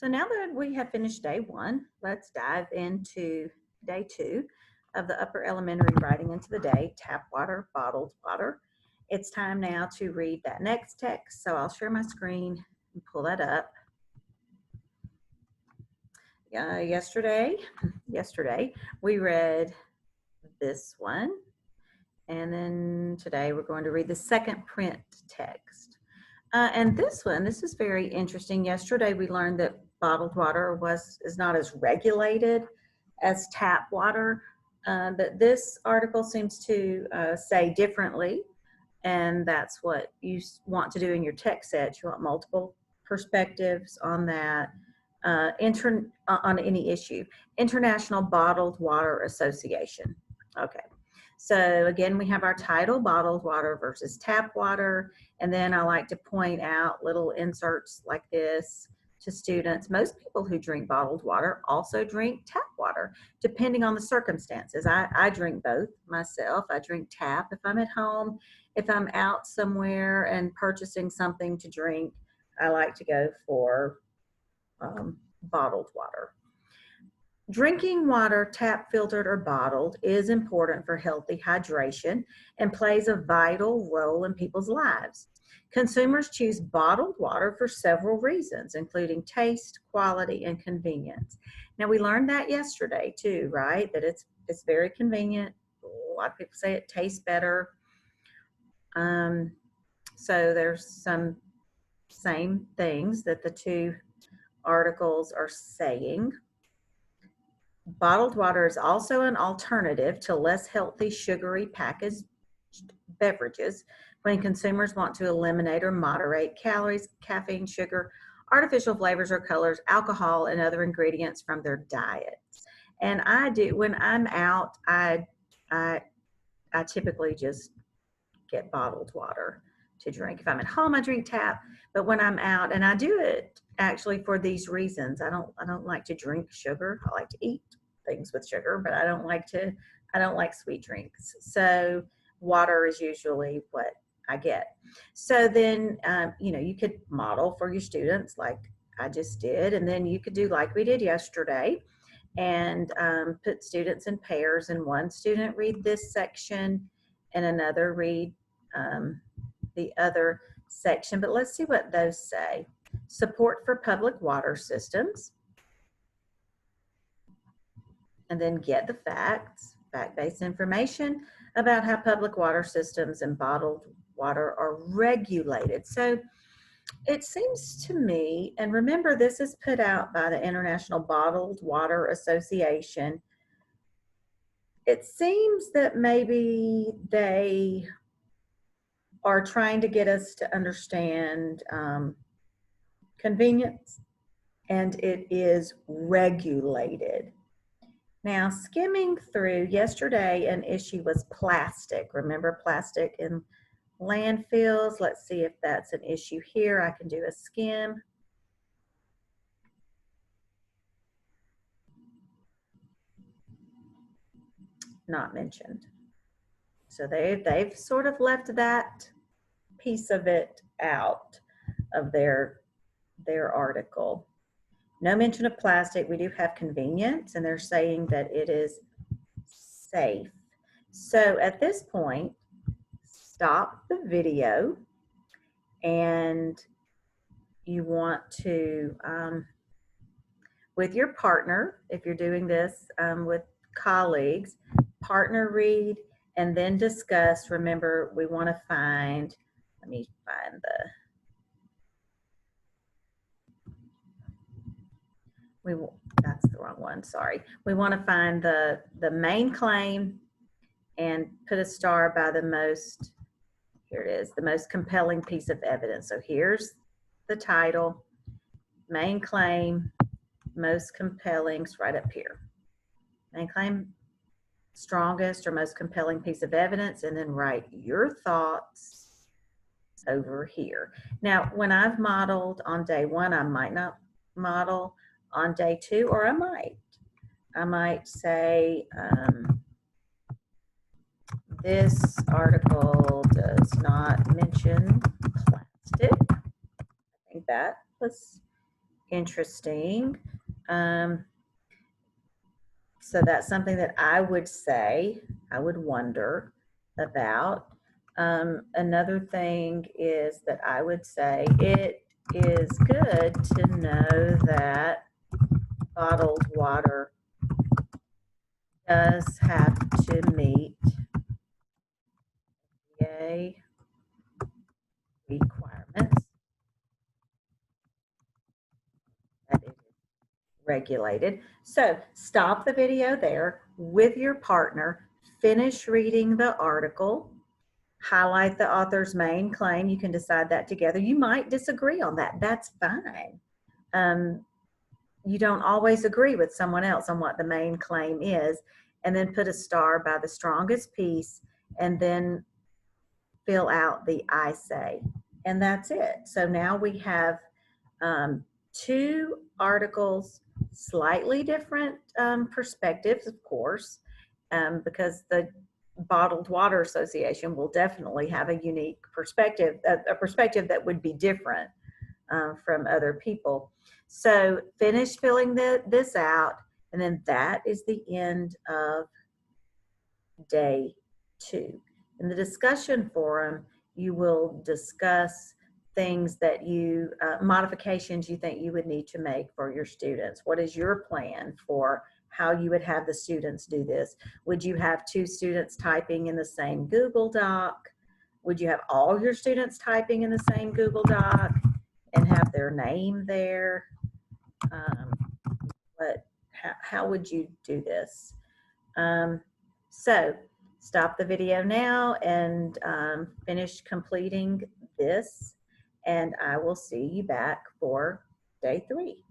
So now that we have finished day one, let's dive into day two of the upper elementary writing into the day, tap water, bottled water. It's time now to read that next text. So I'll share my screen and pull that up. Yesterday, we read this one. And then today we're going to read the second print text. And this is very interesting. Yesterday we learned that bottled water is not as regulated as tap water, but this article seems to say differently, and that's what you want to do in your text set. You want multiple perspectives on that, on any issue. International Bottled Water Association. Okay. So again, we have our title, bottled water versus tap water. And then I like to point out little inserts like this to students. Most people who drink bottled water also drink tap water, depending on the circumstances. I drink both myself. I drink tap if I'm at home. If I'm out somewhere and purchasing something to drink, I like to go for bottled water. Drinking water, tap filtered or bottled, is important for healthy hydration and plays a vital role in people's lives. Consumers choose bottled water for several reasons, including taste, quality, and convenience. Now, we learned that yesterday too, right? That it's very convenient. A lot of people say it tastes better. So there's some same things that the two articles are saying. Bottled water is also an alternative to less healthy, sugary packaged beverages when consumers want to eliminate or moderate calories, caffeine, sugar, artificial flavors or colors, alcohol, and other ingredients from their diets. And I do, when I'm out, I typically just get bottled water to drink. If I'm at home, I drink tap, but when I'm out, and I do it actually for these reasons. I don't like to drink sugar. I like to eat things with sugar, but I don't like sweet drinks. So water is usually what I get. So then, you could model for your students like I just did, and then you could do like we did yesterday and put students in pairs, and one student read this section and another read the other section. But let's see what those say. Support for public water systems. And then get the facts, fact-based information about how public water systems and bottled water are regulated. So it seems to me, and remember this is put out by the International Bottled Water Association, it seems that maybe they are trying to get us to understand convenience, and it is regulated. Now, skimming through yesterday, an issue was plastic. Remember plastic in landfills? Let's see if that's an issue here. I can do a skim. Not mentioned. So they've sort of left that piece of it out of their article. No mention of plastic. We do have convenience, and they're saying that it is safe. So at this point, stop the video, and you want to, with your partner, if you're doing this with colleagues, partner read and then discuss. Remember, we want to find, let me find that's the wrong one, sorry. We want to find the main claim and put a star by the most, here it is, the most compelling piece of evidence. So here's the title, main claim, most compelling, it's right up here. Main claim, strongest or most compelling piece of evidence, and then write your thoughts over here. Now, when I've modeled on day one, I might not model on day two, or I might say, this article does not mention plastic. I think that was interesting. So that's something that I would say, I would wonder about. Another thing is that I would say it is good to know that bottled water does have to meet FDA requirements, that it is regulated. So stop the video there with your partner, finish reading the article, highlight the author's main claim. You can decide that together. You might disagree on that. That's fine. You don't always agree with someone else on what the main claim is, and then put a star by the strongest piece, and then fill out the I say. And that's it. So now we have two articles, slightly different perspectives, of course, because the Bottled Water Association will definitely have a unique perspective, a perspective that would be different from other people. So finish filling this out, and then that is the end of day 2. In the discussion forum, you will discuss things that you, modifications you think you would need to make for your students. What is your plan for how you would have the students do this? Would you have 2 students typing in the same Google Doc? Would you have all your students typing in the same Google Doc and have their name there? But how would you do this? So stop the video now and finish completing this, and I will see you back for day 3.